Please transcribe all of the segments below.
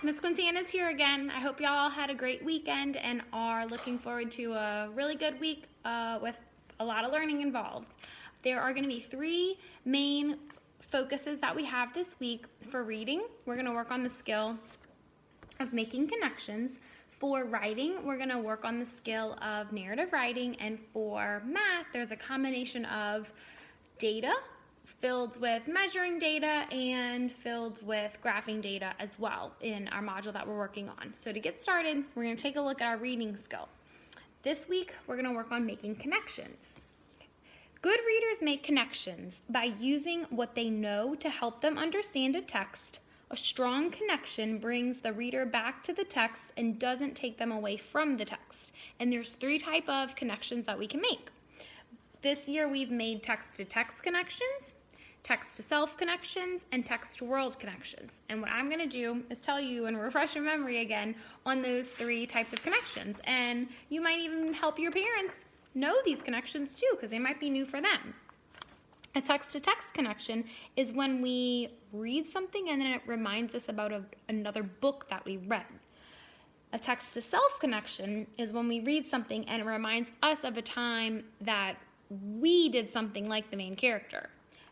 Miss Quintiana's here again. I hope y'all all had a great weekend and are looking forward to a really good week with a lot of learning involved. There are going to be 3 main focuses that we have this week for reading. We're going to work on the skill of making connections. For writing, we're going to work on the skill of narrative writing. And for math, there's a combination of data filled with measuring data and filled with graphing data as well in our module that we're working on. So to get started, we're going to take a look at our reading skill. This week, we're going to work on making connections. Good readers make connections by using what they know to help them understand a text. A strong connection brings the reader back to the text and doesn't take them away from the text. And there's 3 types of connections that we can make. This year, we've made text-to-text connections, text-to-self connections, and text-to-world connections. And what I'm going to do is tell you and refresh your memory again on those 3 types of connections. And you might even help your parents know these connections too, because they might be new for them. A text-to-text connection is when we read something and then it reminds us about another book that we read. A text-to-self connection is when we read something and it reminds us of a time that we did something like the main character.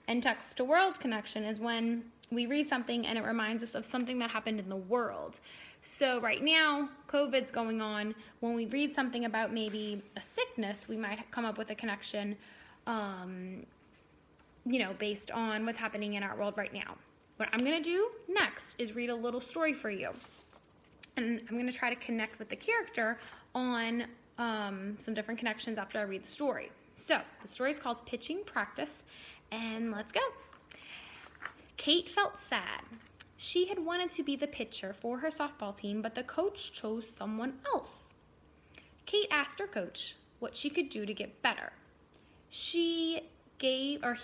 And text-to-world connection is when we read something and it reminds us of something that happened in the world. So right now, COVID's going on. When we read something about maybe a sickness, we might come up with a connection, based on what's happening in our world right now. What I'm going to do next is read a little story for you. And I'm going to try to connect with the character on some different connections after I read the story. So the story is called Pitching Practice, and let's go. Kate felt sad. She had wanted to be the pitcher for her softball team, but the coach chose someone else. Kate asked her coach what she could do to get better. He gave her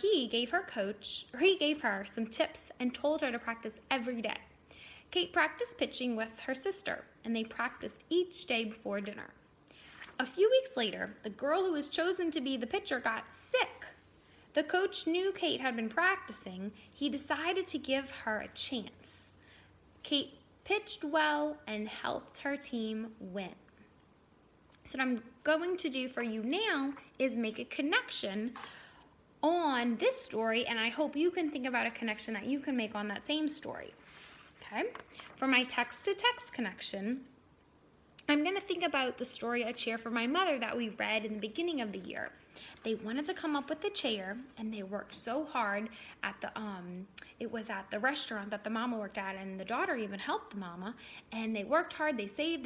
some tips and told her to practice every day. Kate practiced pitching with her sister, and they practiced each day before dinner. A few weeks later, the girl who was chosen to be the pitcher got sick. The coach knew Kate had been practicing. He decided to give her a chance. Kate pitched well and helped her team win. So what I'm going to do for you now is make a connection on this story, and I hope you can think about a connection that you can make on that same story. Okay? For my text-to-text connection, I'm going to think about the story A Chair for My Mother that we read in the beginning of the year. They wanted to come up with a chair, and they worked so hard at it was at the restaurant that the mama worked at, and the daughter even helped the mama, and they worked hard, they saved,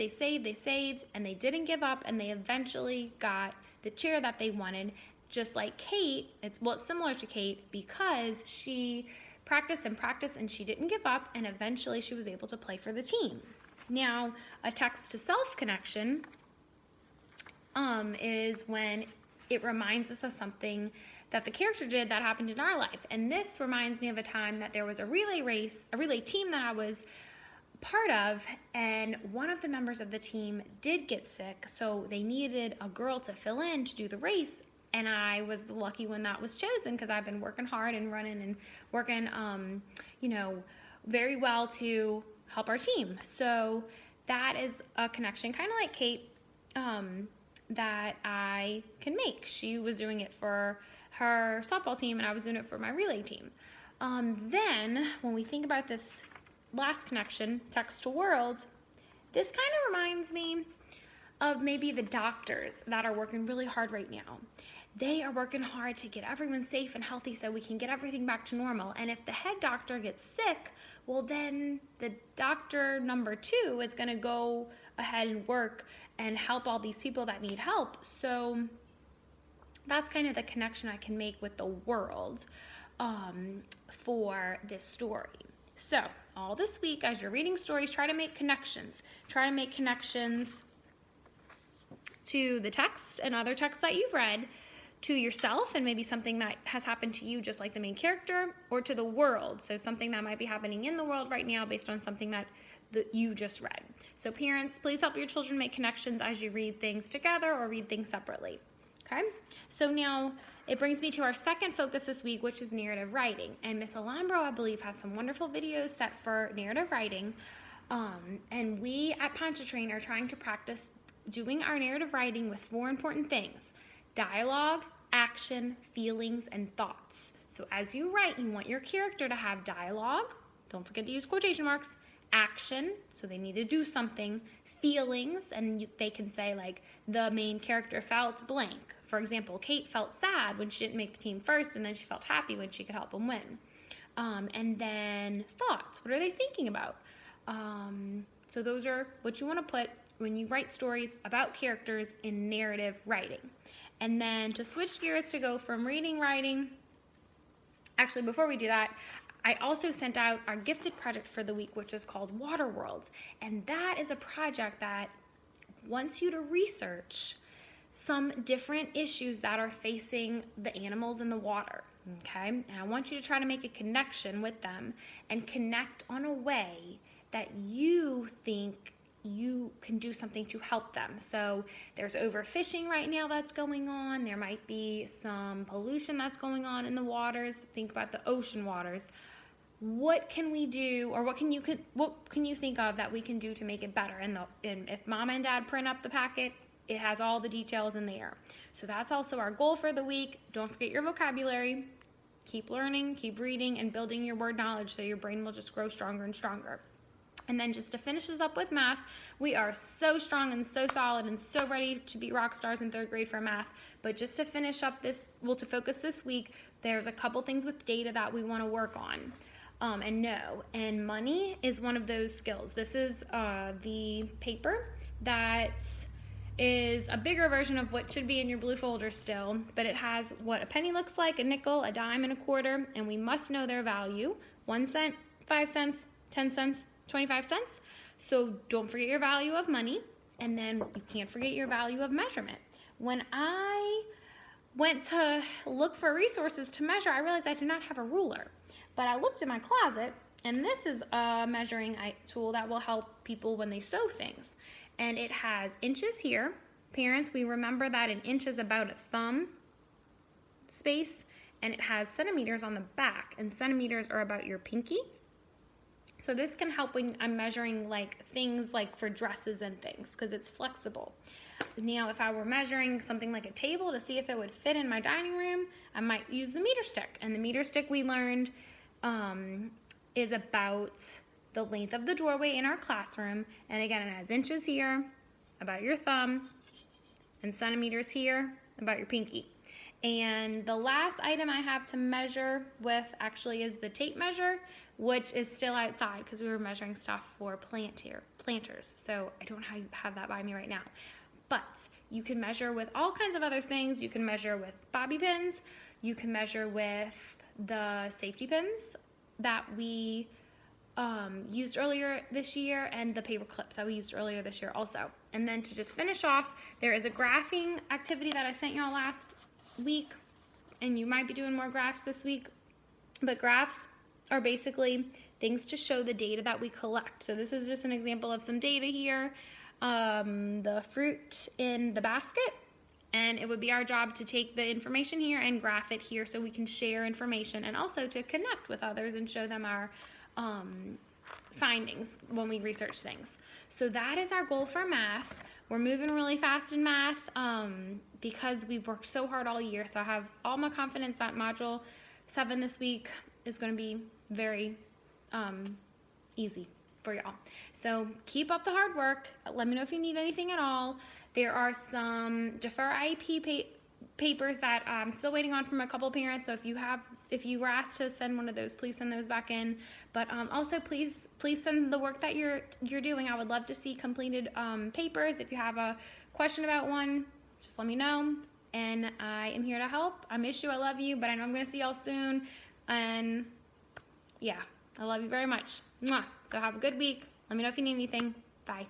and they didn't give up, and they eventually got the chair that they wanted, just like Kate. It's similar to Kate because she practiced and she didn't give up, and eventually she was able to play for the team. Now, a text-to-self connection is when it reminds us of something that the character did that happened in our life. And this reminds me of a time that there was a relay team that I was part of, and one of the members of the team did get sick, so they needed a girl to fill in to do the race, and I was the lucky one that was chosen because I've been working hard and running and working, very well to help our team. So that is a connection, kind of like Kate, that I can make. She was doing it for her softball team, and I was doing it for my relay team. Then, when we think about this last connection, text to world, this kind of reminds me of maybe the doctors that are working really hard right now. They are working hard to get everyone safe and healthy so we can get everything back to normal. And if the head doctor gets sick, well, then the doctor number 2 is going to go ahead and work and help all these people that need help. So that's kind of the connection I can make with the world for this story. So all this week, as you're reading stories, try to make connections. Try to make connections to the text and other texts that you've read, to yourself and maybe something that has happened to you just like the main character, or to the world, so something that might be happening in the world right now based on something that you just read. So parents, please help your children make connections as you read things together or read things separately. Okay? So now it brings me to our second focus this week, which is narrative writing. And Miss Alambro, I believe, has some wonderful videos set for narrative writing. And we at Pontchartrain are trying to practice doing our narrative writing with 4 important things: dialogue, action, feelings, and thoughts. So as you write, you want your character to have dialogue, don't forget to use quotation marks, action, so they need to do something, feelings, and they can say like, the main character felt blank. For example, Kate felt sad when she didn't make the team first, and then she felt happy when she could help them win. And then thoughts, what are they thinking about? So those are what you want to put when you write stories about characters in narrative writing. And then to switch gears to go from reading writing, actually before we do that, I also sent out our gifted project for the week, which is called Waterworld. And that is a project that wants you to research some different issues that are facing the animals in the water, okay? And I want you to try to make a connection with them and connect on a way that you think you can do something to help them. So there's overfishing right now that's going on. There might be some pollution that's going on in the waters. Think about the ocean waters. What can we do, or what can you think of that we can do to make it better? And if mom and dad print up the packet, it has all the details in there. So that's also our goal for the week. Don't forget your vocabulary. Keep learning, keep reading, and building your word knowledge so your brain will just grow stronger and stronger. And then just to finish this up with math, we are so strong and so solid and so ready to be rock stars in 3rd grade for math. But just to finish up this, to focus this week, there's a couple things with data that we want to work on. And money is one of those skills. This is the paper that is a bigger version of what should be in your blue folder still, but it has what a penny looks like, a nickel, a dime, and a quarter, and we must know their value: 1 cent, 5 cents, 10 cents, 25 cents. So don't forget your value of money, and then you can't forget your value of measurement. When I went to look for resources to measure, I realized I did not have a ruler. But I looked in my closet, and this is a measuring tool that will help people when they sew things. And it has inches here. Parents, we remember that an inch is about a thumb space, and it has centimeters on the back, and centimeters are about your pinky. So this can help when I'm measuring like things like for dresses and things, because it's flexible. Now, if I were measuring something like a table to see if it would fit in my dining room, I might use the meter stick. And the meter stick we learned is about the length of the doorway in our classroom. And again, it has inches here, about your thumb, and centimeters here, about your pinky. And the last item I have to measure with actually is the tape measure, which is still outside because we were measuring stuff for planters. So I don't have that by me right now. But you can measure with all kinds of other things. You can measure with bobby pins. You can measure with the safety pins that we used earlier this year, and the paper clips that we used earlier this year also. And then to just finish off, there is a graphing activity that I sent y'all last week, and you might be doing more graphs this week, but graphs are basically things to show the data that we collect. So this is just an example of some data here. The fruit in the basket, and it would be our job to take the information here and graph it here so we can share information, and also to connect with others and show them our findings when we research things. So that is our goal for math. We're moving really fast in math because we've worked so hard all year. So I have all my confidence that Module 7 this week is going to be very easy for y'all. So keep up the hard work. Let me know if you need anything at all. There are some defer IEP papers that I'm still waiting on from a couple parents. So if you were asked to send one of those, please send those back in. But also please send the work that you're doing. I would love to see completed papers. If you have a question about one, just let me know. And I am here to help. I miss you. I love you. But I know I'm going to see y'all soon. And yeah, I love you very much. Mwah. So have a good week. Let me know if you need anything. Bye.